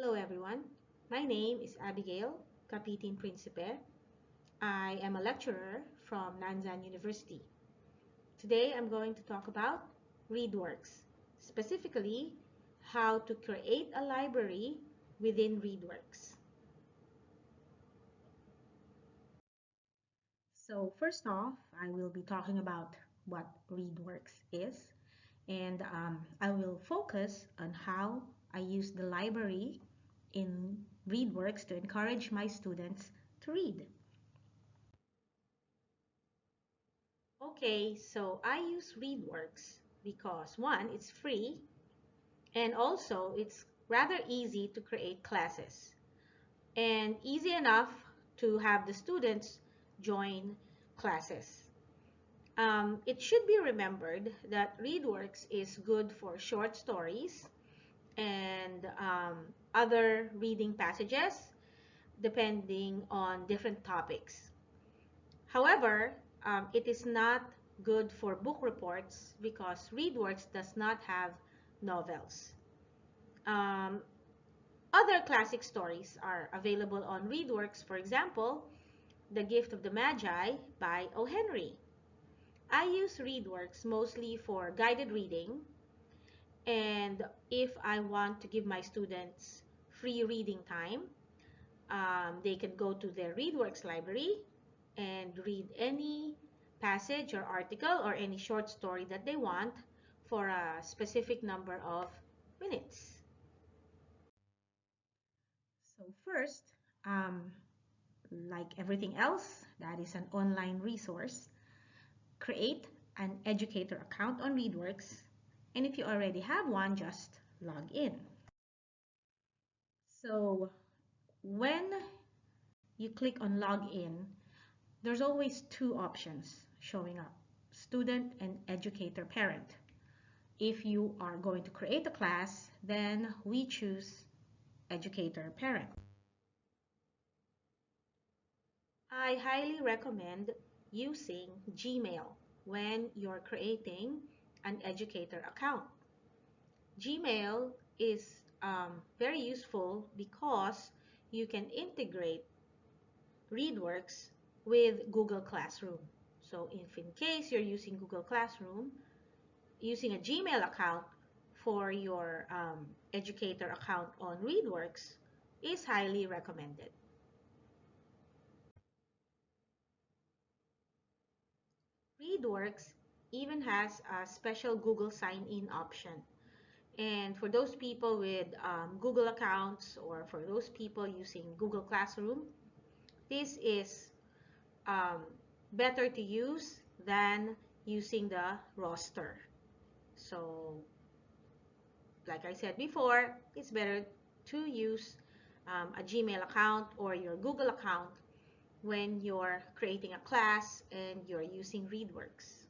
Hello everyone, my name is Abigail Kapitin Principe. I am a lecturer from Nanzan University. Today I'm going to talk about ReadWorks, specifically how to create a library within ReadWorks. So first off, I will be talking about what ReadWorks is, and I will focus on how I use the library in ReadWorks to encourage my students to read. Okay, so I use ReadWorks because one, it's free, and also it's rather easy to create classes and easy enough to have the students join classes. It should be remembered that ReadWorks is good for short stories and other reading passages depending on different topics. However, it is not good for book reports because ReadWorks does not have novels. Um, Other classic stories are available on ReadWorks, for example, The Gift of the Magi by O. Henry. I use ReadWorks mostly for guided reading, and if I want to give my students free reading time, they can go to their ReadWorks library and read any passage or article or any short story that they want for a specific number of minutes. So first, um, like everything else that is an online resource, create an educator account on ReadWorks, and if you already have one, just log in. So when you click on login, there's always two options showing up, student and educator parent. If you are going to create a class, then we choose educator parent. I highly recommend using Gmail when you're creating an educator account. Gmail is very useful because you can integrate ReadWorks with Google Classroom. So if in case you're using Google Classroom, using a Gmail account for your educator account on ReadWorks is highly recommended. ReadWorks even has a special Google sign-in option. And for those people with Google accounts or for those people using Google Classroom, this is um, better to use than using the roster. So, like I said before, it's better to use a Gmail account or your Google account when you're creating a class and you're using ReadWorks.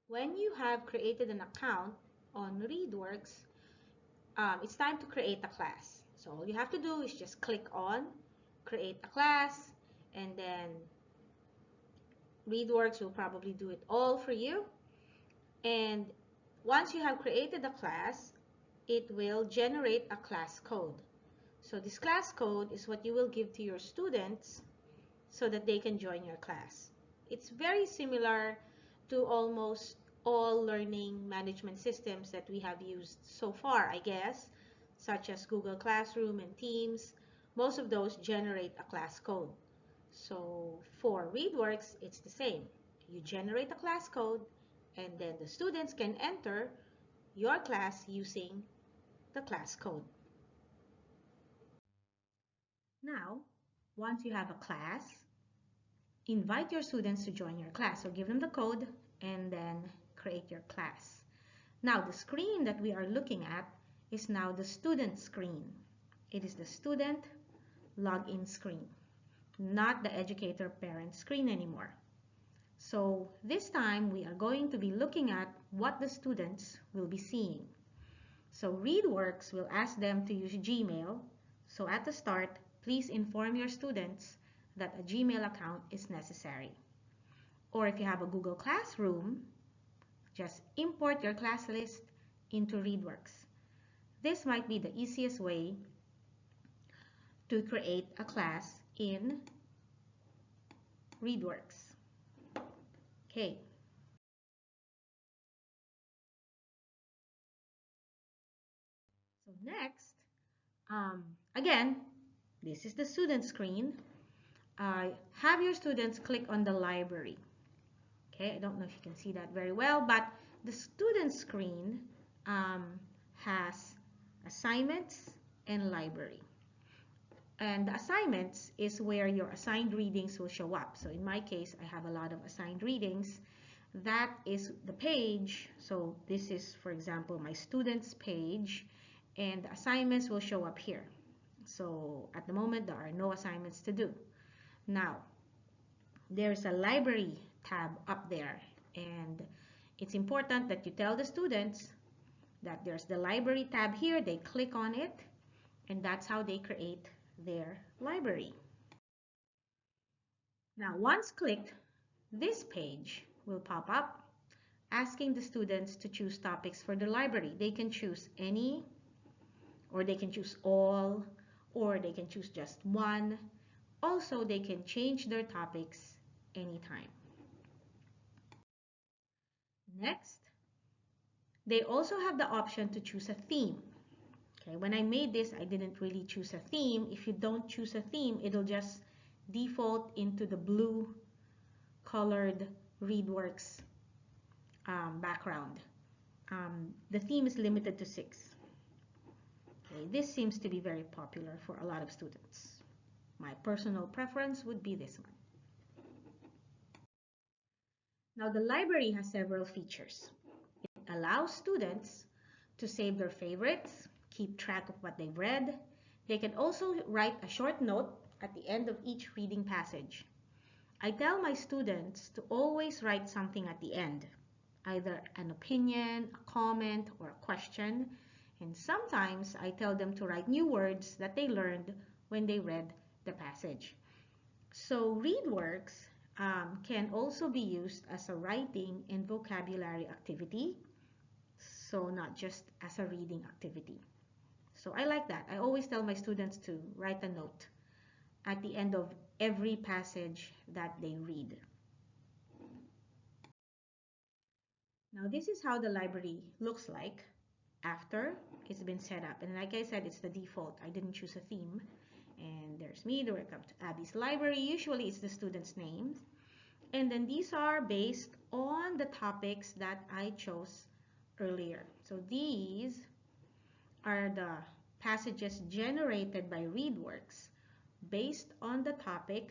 When you have created an account on ReadWorks, it's time to create a class. So all you have to do is just click on create a class, and then ReadWorks will probably do it all for you. And once you have created a class, it will generate a class code. So this class code is what you will give to your students so that they can join your class. It's very similar to almost all learning management systems that we have used so far, I guess, such as Google Classroom and Teams. Most of those generate a class code. So for ReadWorks, it's the same. You generate a class code, and then the students can enter your class using the class code. Now, once you have a class, invite your students to join your class. So give them the code and then create your class. Now the screen that we are looking at is now the student screen. It is the student login screen, not the educator parent screen anymore. So this time we are going to be looking at what the students will be seeing. So ReadWorks will ask them to use Gmail. So at the start, please inform your students that a Gmail account is necessary. Or if you have a Google Classroom, Just import your class list into ReadWorks. This might be the easiest way to create a class in ReadWorks. Okay. So next, again, this is the student screen. Have your students click on the library. Okay, I don't know if you can see that very well, but the student screen has assignments and library. And the assignments is where your assigned readings will show up. So in my case, I have a lot of assigned readings. That is the page. So this is, for example, my students page, and the assignments will show up here. So at the moment, there are no assignments to do. Now, there's a library tab up there, and it's important that you tell the students that there's the library tab here. They click on it, and that's how they create their library. Now, once clicked, this page will pop up asking the students to choose topics for the library. They can choose any, or they can choose all, or they can choose just one. Also, they can change their topics anytime. Next, they also have the option to choose a theme. Okay, when I made this, I didn't really choose a theme. If you don't choose a theme, it'll just default into the blue colored ReadWorks background. The theme is limited to 6. Okay, this seems to be very popular for a lot of students. My personal preference would be this one. Now, the library has several features. It allows students to save their favorites, keep track of what they've read. They can also write a short note at the end of each reading passage. I tell my students to always write something at the end, either an opinion, a comment, or a question. And sometimes I tell them to write new words that they learned when they read the passage. So ReadWorks can also be used as a writing and vocabulary activity, so not just as a reading activity. So I like that. I always tell my students to write a note at the end of every passage that they read. Now this is how the library looks like after it's been set up. And like I said, it's the default. I didn't choose a theme. And there's me, the Welcome to Abby's Library. Usually it's the students' names. And then these are based on the topics that I chose earlier. So these are the passages generated by ReadWorks based on the topic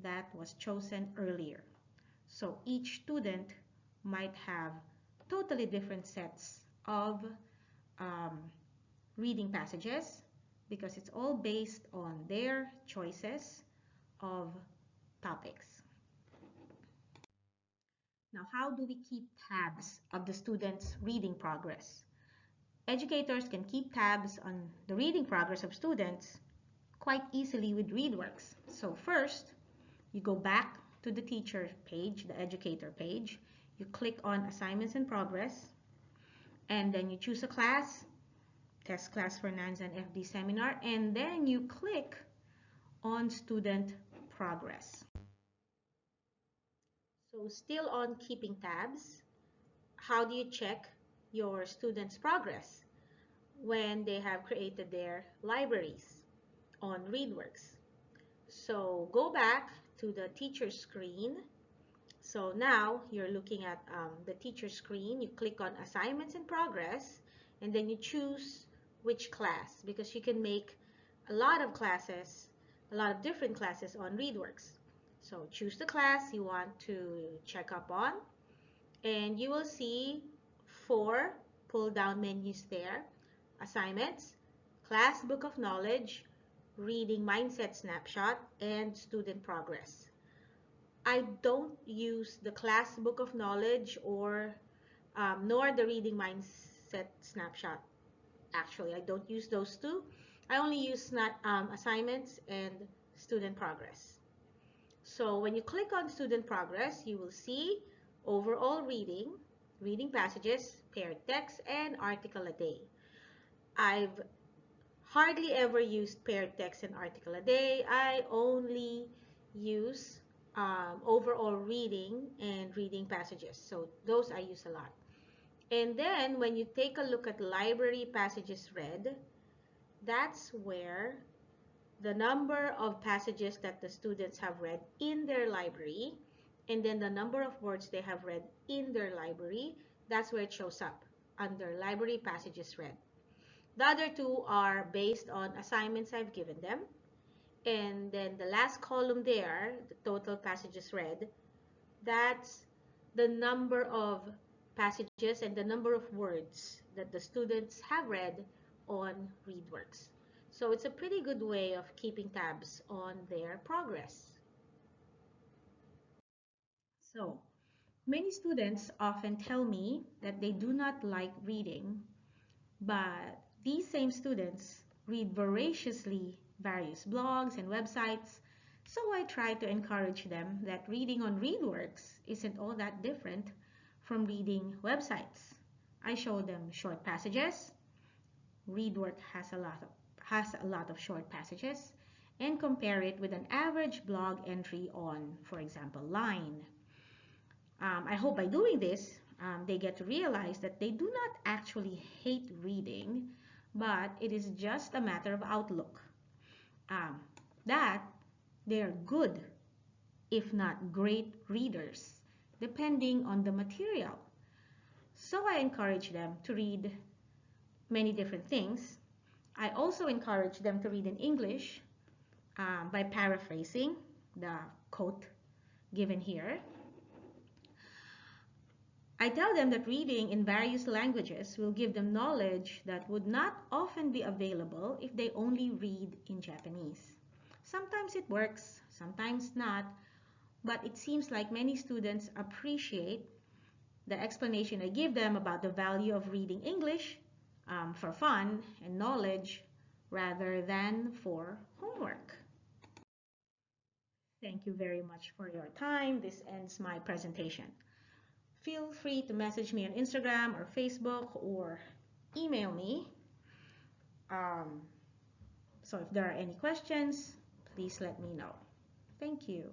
that was chosen earlier. So each student might have totally different sets of reading passages because it's all based on their choices of topics. Now, how do we keep tabs of the students' reading progress? Educators can keep tabs on the reading progress of students quite easily with ReadWorks. So first, you go back to the teacher page, the educator page. You click on assignments in progress, and then you choose a class, test class for Nanzan FD seminar, and then you click on student progress. So still on keeping tabs, how do you check your students' progress when they have created their libraries on ReadWorks? So go back to the teacher screen. So now you're looking at the teacher screen. You click on assignments in progress, and then you choose which class, because you can make a lot of classes, a lot of different classes on ReadWorks. So choose the class you want to check up on, and you will see 4 pull-down menus there: assignments, class book of knowledge, reading mindset snapshot, and student progress. I don't use the class book of knowledge or nor the reading mindset snapshot. Actually, I don't use those two. I only use assignments and student progress. So when you click on student progress, you will see overall reading, reading passages, paired text, and article a day. I've hardly ever used paired text and article a day. I only use overall reading and reading passages. So those I use a lot. And then when you take a look at library passages read, that's where the number of passages that the students have read in their library, and then the number of words they have read in their library, that's where it shows up under library passages read. The other two are based on assignments I've given them. And then the last column there, the total passages read, that's the number of passages and the number of words that the students have read on ReadWorks. So it's a pretty good way of keeping tabs on their progress. So many students often tell me that they do not like reading, but these same students read voraciously various blogs and websites, so I try to encourage them that reading on ReadWorks isn't all that different from reading websites. I show them short passages. ReadWorks has a lot of short passages, and compare it with an average blog entry on, for example, Line. I hope by doing this, they get to realize that they do not actually hate reading, but it is just a matter of outlook. Um, that they're good, if not great readers, depending on the material. So I encourage them to read many different things. I also encourage them to read in English by paraphrasing the quote given here. I tell them that reading in various languages will give them knowledge that would not often be available if they only read in Japanese. Sometimes it works, sometimes not, but it seems like many students appreciate the explanation I give them about the value of reading English for fun and knowledge rather than for homework. Thank you very much for your time. This ends my presentation. Feel free to message me on Instagram or Facebook or email me. So if there are any questions, please let me know. Thank you.